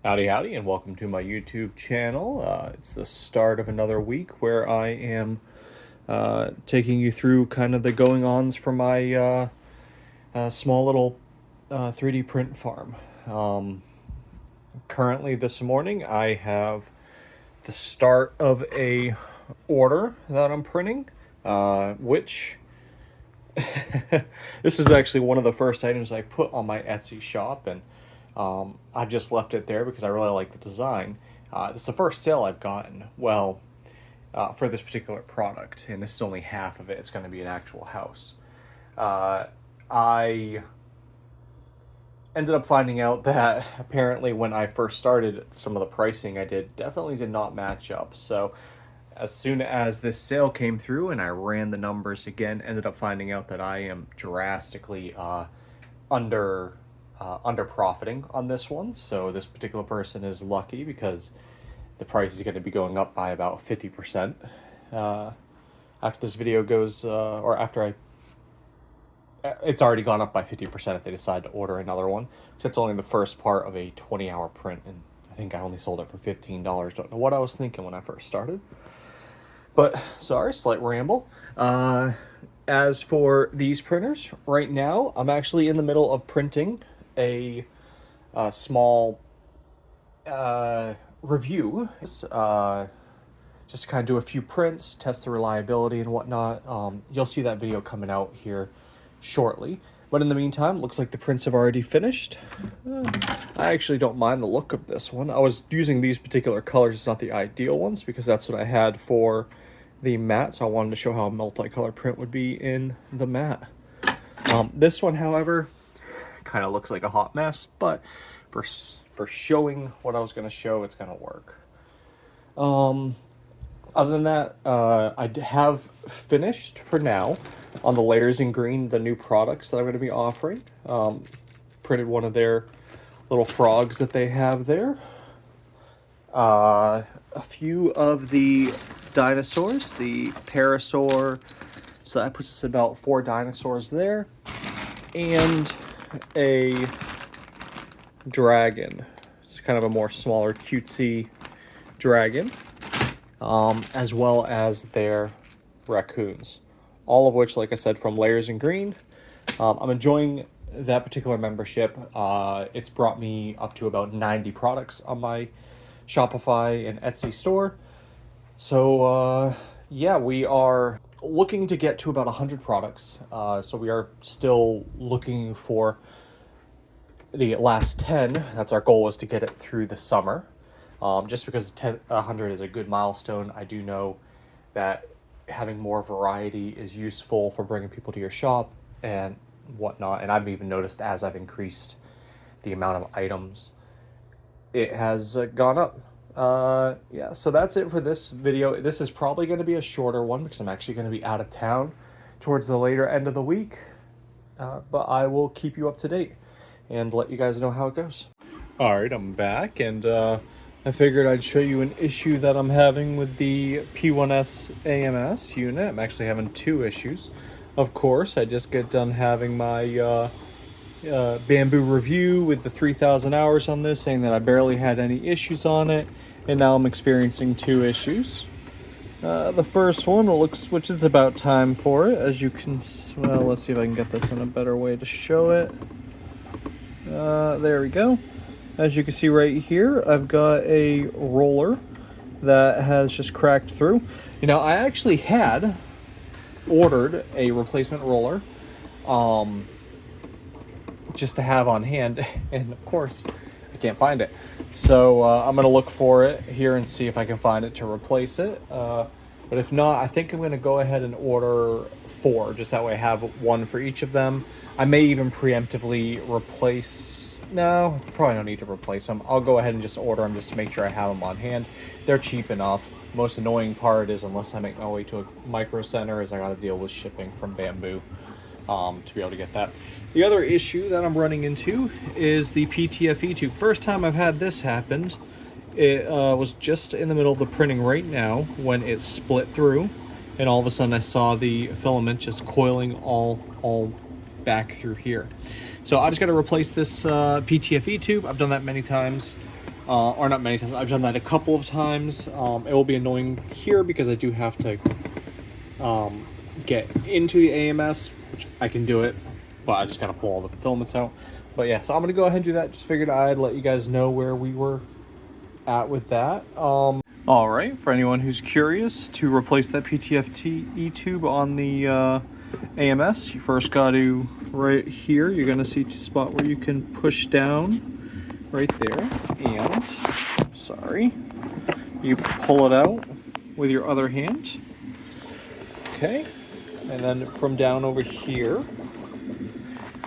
Howdy, howdy, and welcome to my YouTube channel. It's the start of another week where I am taking you through kind of the going-ons for my small little 3D print farm. Currently, this morning, I have the start of a order that I'm printing, which this is actually one of the first items I put on my Etsy shop, and I just left it there because I really like the design. It's the first sale I've gotten, well, for this particular product, and this is only half of it. It's going to be an actual house. I ended up finding out that apparently when I first started, some of the pricing I did definitely did not match up. So as soon as this sale came through and I ran the numbers again, ended up finding out that I am drastically under profiting on this one. So this particular person is lucky because the price is going to be going up by about 50% after this video goes, or after it's already gone up by 50% if they decide to order another one. So it's only the first part of a 20-hour print, and I think I only sold it for $15. Don't know what I was thinking when I first started. But sorry, slight ramble. As for these printers, right now I'm actually in the middle of printing a small review. Just kind of do a few prints, test the reliability and whatnot. You'll see that video coming out here shortly. But in the meantime, looks like the prints have already finished. I actually don't mind the look of this one. I was using these particular colors, it's not the ideal ones, because that's what I had for the matte, so I wanted to show how a multicolor print would be in the matte. This one, however, kind of looks like a hot mess, but for showing what I was going to show, it's going to work. Other than that, I have finished for now on the layers in green, the new products that I'm going to be offering. Printed one of their little frogs that they have there. A few of the dinosaurs, the parasaur, so that puts us about 4 dinosaurs there, and a dragon. It's kind of a more smaller, cutesy dragon, as well as their raccoons. All of which, like I said, from Layers in Green. I'm enjoying that particular membership. It's brought me up to about 90 products on my Shopify and Etsy store. So, yeah, we are looking to get to about 100 products. So we are still looking for the last 10. That's our goal, is to get it through the summer. Just because 100 is a good milestone, I do know that having more variety is useful for bringing people to your shop and whatnot. And I've even noticed as I've increased the amount of items, it has gone up. Yeah, so that's it for this video. This is probably going to be a shorter one because I'm actually going to be out of town towards the later end of the week. But I will keep you up to date and let you guys know how it goes. All right, I'm back, and I figured I'd show you an issue that I'm having with the P1S AMS unit. I'm actually having 2 issues. Of course, I just got done having my Bambu review with the 3,000 hours on this, saying that I barely had any issues on it, and now I'm experiencing 2 issues. The first one which it's about time for it, as you can, well, let's see if I can get this in a better way to show it. There we go. As you can see right here, I've got a roller that has just cracked through. You know, I actually had ordered a replacement roller just to have on hand, and of course I can't find it. So I'm going to look for it here and see if I can find it to replace it. But if not, I think I'm going to go ahead and order 4, just that way I have 1 for each of them. I may even preemptively replace... No, probably don't need to replace them. I'll go ahead and just order them just to make sure I have them on hand. They're cheap enough. Most annoying part is, unless I make my way to a micro center, is I got to deal with shipping from Bambu to be able to get that. The other issue that I'm running into is the PTFE tube. First time I've had this happen, it was just in the middle of the printing right now when it split through, and all of a sudden I saw the filament just coiling all back through here. So I just got to replace this PTFE tube. I've done that many times. or not many times. I've done that a couple of times. It will be annoying here because I do have to get into the AMS, which I can do it, but I just gotta pull all the filaments out. But yeah, so I'm gonna go ahead and do that. Just figured I'd let you guys know where we were at with that. All right, for anyone who's curious, to replace that PTFE tube on the AMS, you first got to, right here, you're going to see a spot where you can push down right there, and, sorry, you pull it out with your other hand. Okay, and then from down over here,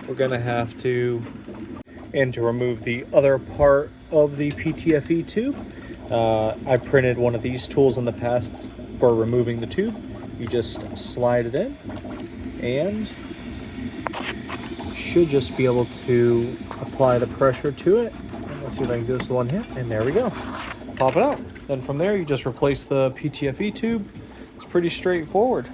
we're going to have to, and to remove the other part of the PTFE tube, I printed one of these tools in the past for removing the tube. You just slide it in and should just be able to apply the pressure to it. And let's see if I can do this with one hand, and there we go. Pop it out. Then from there, you just replace the PTFE tube. It's pretty straightforward.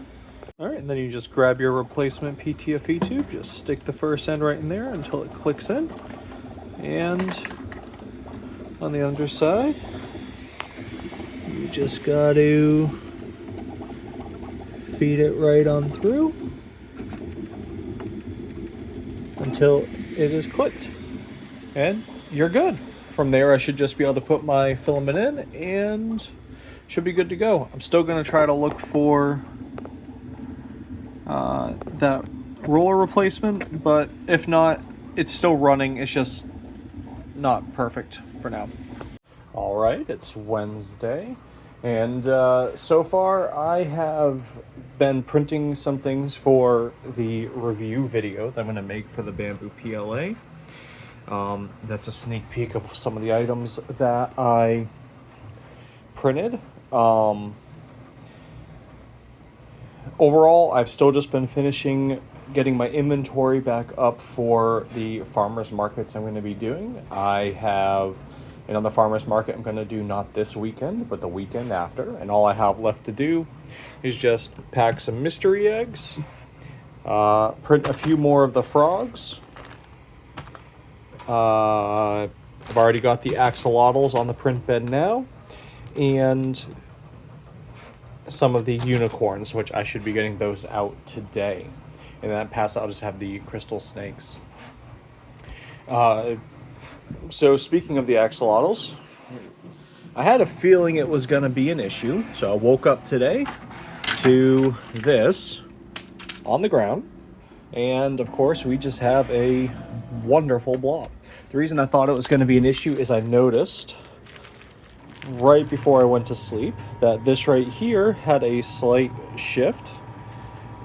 All right, and then you just grab your replacement PTFE tube, just stick the first end right in there until it clicks in. And on the underside, you just got to feed it right on through until it is clicked. And you're good. From there, I should just be able to put my filament in and should be good to go. I'm still going to try to look for that roller replacement, but if not, it's still running. It's just not perfect for now. All right, it's Wednesday, and so far I have been printing some things for the review video that I'm going to make for the Bambu PLA. That's a sneak peek of some of the items that I printed. Overall, I've still just been getting my inventory back up for the farmers markets I'm going to be doing. I have, and on the farmers market I'm going to do not this weekend, but the weekend after. And all I have left to do is just pack some mystery eggs, print a few more of the frogs. I've already got the axolotls on the print bed now, and some of the unicorns, which I should be getting those out today. And then past I'll just have the crystal snakes. So speaking of the axolotls, I had a feeling it was going to be an issue. So I woke up today to this on the ground. And of course, we just have a wonderful blob. The reason I thought it was going to be an issue is I noticed right before I went to sleep that this right here had a slight shift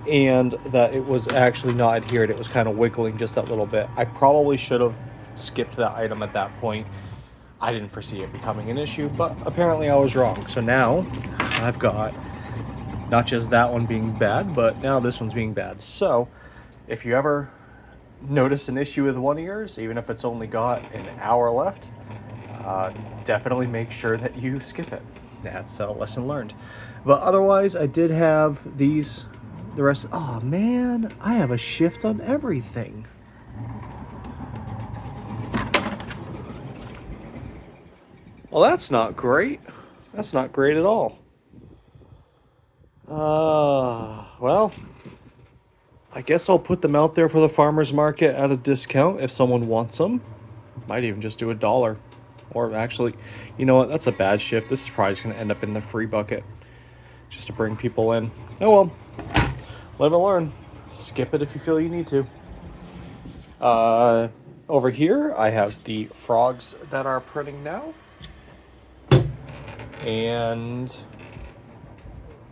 and that it was actually not adhered. It was kind of wiggling just that little bit. I probably should have skipped that item at that point. I didn't foresee it becoming an issue, but apparently I was wrong. So now I've got not just that one being bad, but now this one's being bad. So if you ever notice an issue with one of yours, even if it's only got an hour left, definitely make sure that you skip it. That's a lesson learned. But otherwise, I did have these, the rest. Oh man, I have a shift on everything. Well, that's not great. That's not great at all. Well, I guess I'll put them out there for the farmer's market at a discount if someone wants them. Might even just do $1. Or actually, you know what? That's a bad shift. This is probably just going to end up in the free bucket just to bring people in. Oh well, live and learn. Skip it if you feel you need to. Over here, I have the frogs that are printing now. And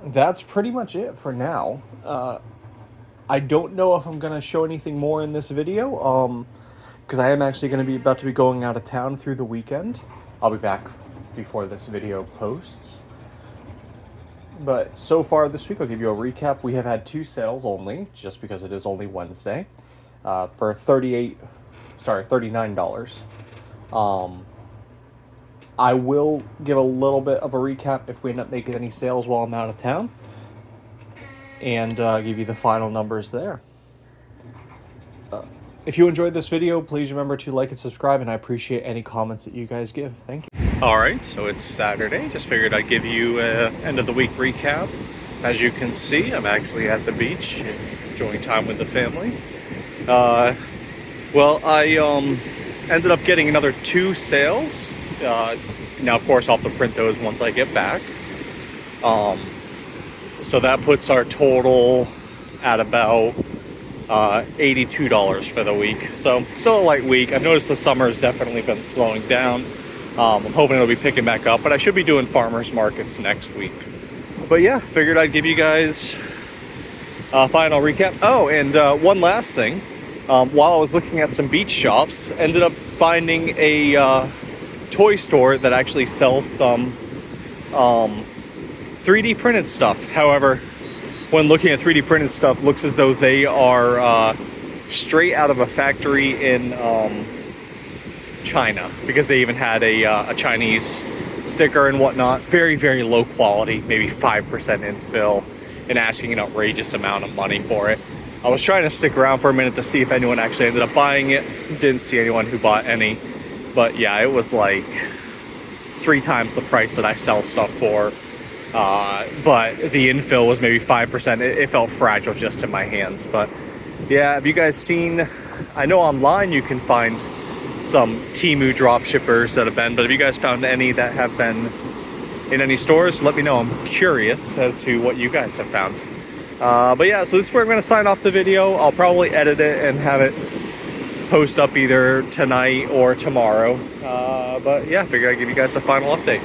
that's pretty much it for now. I don't know if I'm going to show anything more in this video. Because I am actually going to be about to be going out of town through the weekend. I'll be back before this video posts. But so far this week, I'll give you a recap. We have had 2 sales only, just because it is only Wednesday, for $39. I will give a little bit of a recap if we end up making any sales while I'm out of town, and give you the final numbers there. If you enjoyed this video, please remember to like and subscribe, and I appreciate any comments that you guys give. Thank you. Alright, so it's Saturday. Just figured I'd give you an end of the week recap. As you can see, I'm actually at the beach, enjoying time with the family. Well, I ended up getting another 2 sales. Now, of course, I'll have to print those once I get back. So that puts our total at about $82 for the week. So still a light week. I've noticed the summer has definitely been slowing down. I'm hoping it'll be picking back up, but I should be doing farmers markets next week. But yeah, figured I'd give you guys a final recap. Oh, and one last thing. While I was looking at some beach shops, ended up finding a toy store that actually sells some 3D printed stuff. However, when looking at 3D printed stuff, looks as though they are straight out of a factory in China, because they even had a Chinese sticker and whatnot. Very, very low quality, maybe 5% infill, and asking an outrageous amount of money for it. I was trying to stick around for a minute to see if anyone actually ended up buying it. Didn't see anyone who bought any. But yeah, it was like 3 times the price that I sell stuff for. But the infill was maybe 5%. It felt fragile just in my hands. But yeah, have you guys seen, I know online you can find some Temu drop shippers that have been, but have you guys found any that have been in any stores? Let me know. I'm curious as to what you guys have found. But yeah, so this is where I'm going to sign off the video. I'll probably edit it and have it post up either tonight or tomorrow. But yeah, I figured I'd give you guys a final update.